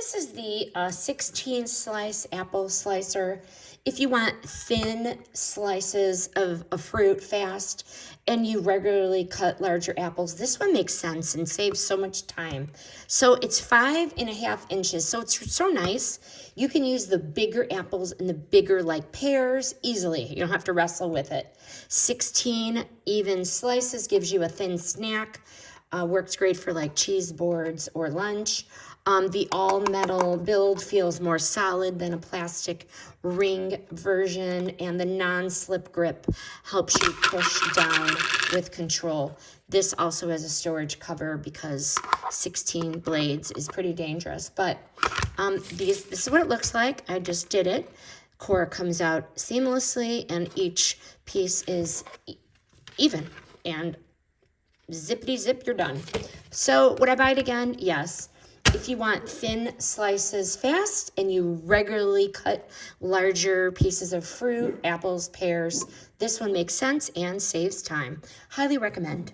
this is the 16 slice apple slicer. If you want thin slices of fruit fast and you regularly cut larger apples, this one makes sense and saves so much time. So it's 5.5 inches, so it's so nice. You can use the bigger apples and the bigger like pears easily. You don't have to wrestle with it. 16 even slices gives you a thin snack. Works great for like cheese boards or lunch. The all-metal build feels more solid than a plastic ring version, and the non-slip grip helps you push down with control. This also has a storage cover because 16 blades is pretty dangerous, but this is what it looks like. I just did it. Core comes out seamlessly, and each piece is even, and zippity zip, you're done. So would I buy it again? Yes. If you want thin slices fast and you regularly cut larger pieces of fruit, apples, pears, this one makes sense and saves time. Highly recommend.